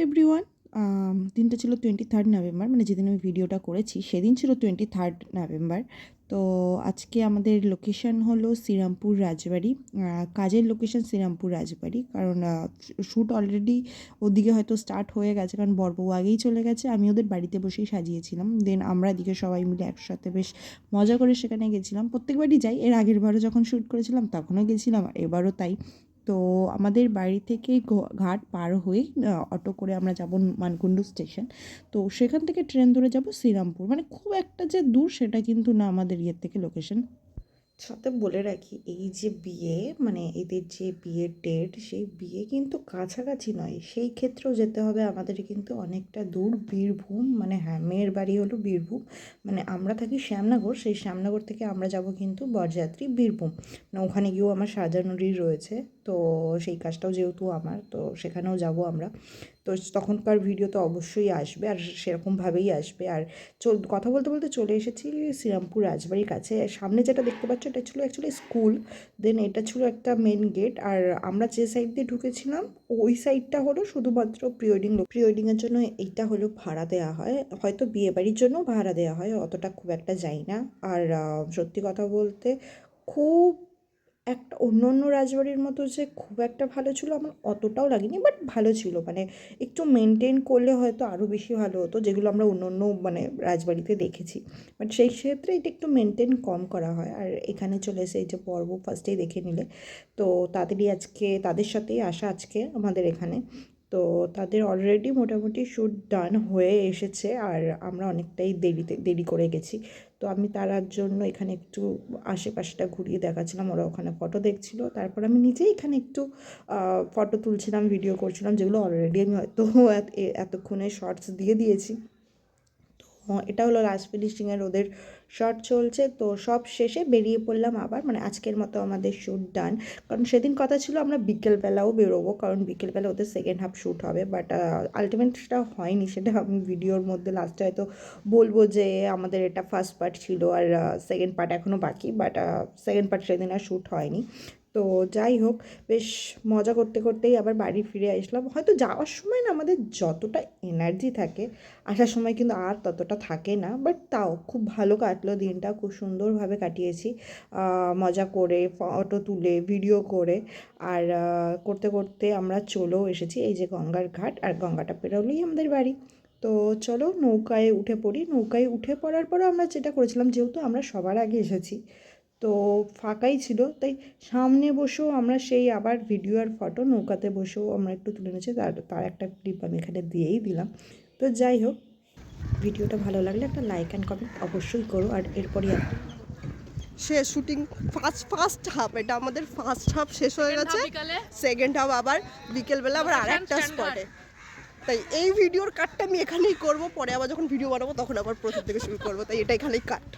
Everyone, দিনটা ছিল 23 November, মানে যেদিন আমি ভিডিওটা করেছি সেদিন ছিল 23 নভেম্বর। তো আজকে আমাদের লোকেশন হলো শ্রীরামপুর রাজবাড়ি। কাজের লোকেশন শ্রীরামপুর রাজবাড়ি, কারণ শ্যুট অলরেডি ওদিকে হয়তো স্টার্ট হয়ে গেছে, কারণ বরবউ আগেই চলে গেছে। আমি ওদের বাড়িতে বসেই সাজিয়েছিলাম, দেন আমরা এদিকে সবাই মিলে একসাথে বেশ মজা করে সেখানে গেছিলাম। প্রত্যেকবারই যাই, এর আগের বারও যখন শ্যুট করেছিলাম তখনও গেছিলাম, এবারও তাই। তো আমাদের বাড়ি থেকে ঘাট পার হয়ে অটো করে আমরা যাব মানকুণ্ডু স্টেশন। তো সেখান থেকে ট্রেন ধরে যাব শ্রীরামপুর, মানে খুব একটা যে দূর সেটা কিন্তু না আমাদের ইয়ের থেকে লোকেশন। সাথে বলে রাখি, এই যে বিয়ে, মানে এদের যে বিয়ের ডেট, সেই বিয়ে কিন্তু কাছাকাছি নয়, সেই ক্ষেত্রেও যেতে হবে আমাদের কিন্তু অনেকটা দূর, বীরভূম। মানে হ্যাঁ, মেয়ের বাড়ি হলো বীরভূম, মানে আমরা থাকি শ্যামনগর, সেই শ্যামনগর থেকে আমরা যাব কিন্তু বরযাত্রী বীরভূম। মানে ওখানে গিয়েও আমার সাজানোরই রয়েছে, তো সেই কাজটাও যেহেতু আমার, তো সেখানেও যাব আমরা। তো তখনকার ভিডিও তো অবশ্যই আসবে, আর সেরকমভাবেই আসবে। আর কথা বলতে বলতে চলে এসেছি শ্রীরামপুর রাজবাড়ির কাছে। সামনে যেটা দেখতে পাচ্ছ এটা ছিল অ্যাকচুয়ালি স্কুল, দেন এটা ছিল একটা মেন গেট। আর আমরা যে সাইড দিয়ে ঢুকেছিলাম ওই সাইডটা হলো শুধুমাত্র প্রি ওয়েডিংয়ের জন্য। এইটা হলো ভাড়া দেওয়া হয়, হয়তো বিয়েবাড়ির জন্য ভাড়া দেওয়া হয়, অতটা খুব একটা যাই না। আর সত্যি কথা বলতে খুব একটা অন্য অন্য রাজবাড়ির মতো যে খুব একটা ভালো ছিল আমার অতটাও লাগেনি, বাট ভালো ছিল। মানে একটু মেনটেন করলে হয়তো আরও বেশি ভালো হতো, যেগুলো আমরা অন্য অন্য মানে রাজবাড়িতে দেখেছি। বাট সেই ক্ষেত্রে এটা একটু মেনটেন কম করা হয়। আর এখানে চলে এসে এই যে পর্ব ফার্স্টেই দেখে নিলে, তো তাদেরই আজকে, তাদের সাথেই আসা আজকে আমাদের এখানে। তো তাদের অলরেডি মোটামুটি শ্যুট ডান হয়ে এসেছে, আর আমরা অনেকটাই দেরি করে গেছি। তো আমি তার জন্য এখানে একটু আশেপাশটা ঘুরিয়ে দেখাচ্ছিলাম, ওরা ওখানে ফটো দেখছিল। তারপর আমি নিজেই এখানে একটু ফটো তুলছিলাম, ভিডিও করছিলাম, যেগুলো অলরেডি আমি হয়তো এতক্ষণে শর্টস দিয়ে দিয়েছি। এটা হলো লাস্ট ফিনিশিংয়ের ওদের শট চলছে। তো সব শেষে বেরিয়ে পড়লাম আবার, মানে আজকের মতো আমাদের শ্যুট ডান। কারণ সেদিন কথা ছিল আমরা বিকেলবেলাও বেরোবো, কারণ বিকেলবেলা ওদের সেকেন্ড হাফ শ্যুট হবে, বাট আলটিমেট সেটা হয়নি। সেটা আমি ভিডিওর মধ্যে লাস্টে হয়তো বলবো যে আমাদের এটা ফার্স্ট পার্ট ছিল আর সেকেন্ড পার্ট এখনও বাকি, বাট সেকেন্ড পার্ট সেদিন আর শ্যুট হয়নি। তো যাই হোক, বেশ মজা করতে করতেই আবার বাড়ি ফিরে আসলাম। হয়তো যাওয়ার সময় না আমাদের যতটা এনার্জি থাকে, আসার সময় কিন্তু আর ততটা থাকে না, বাট তাও খুব ভালো কাটলো দিনটা, খুব সুন্দরভাবে কাটিয়েছি মজা করে, ফটো তুলে, ভিডিও করে। আর করতে করতে আমরা চলেও এসেছি এই যে গঙ্গার ঘাট, আর গঙ্গাটা পেরোলেই আমাদের বাড়ি। তো চলো নৌকায় উঠে পড়ি। নৌকায় উঠে পড়ার পরও আমরা যেটা করেছিলাম, যেহেতু আমরা সবার আগে এসেছি তো ফাঁকাই ছিল, তাই সামনে বসেও আমরা সেই আবার ভিডিও আর ফটো নৌকাতে বসেও আমরা একটু তুলে নিয়েছি। তার একটা ক্লিপ আমি এখানে দিয়েই দিলাম। তো যাই হোক, ভিডিওটা ভালো লাগলে একটা লাইক অ্যান্ড কমেন্ট অবশ্যই করো। আর এরপরই সে শুটিং ফার্স্ট হাফ, এটা আমাদের ফার্স্ট হাফ শেষ হয়ে গেছে, সেকেন্ড হাফ আবার বিকেলবেলা আবার আরেকটা স্পটে। তাই এই ভিডিওর কাটটা আমি এখানেই করব, পরে আবার যখন ভিডিও বানাবো তখন আবার প্রথম থেকে শুরু করবো, তাই এটা এখানেই কাট।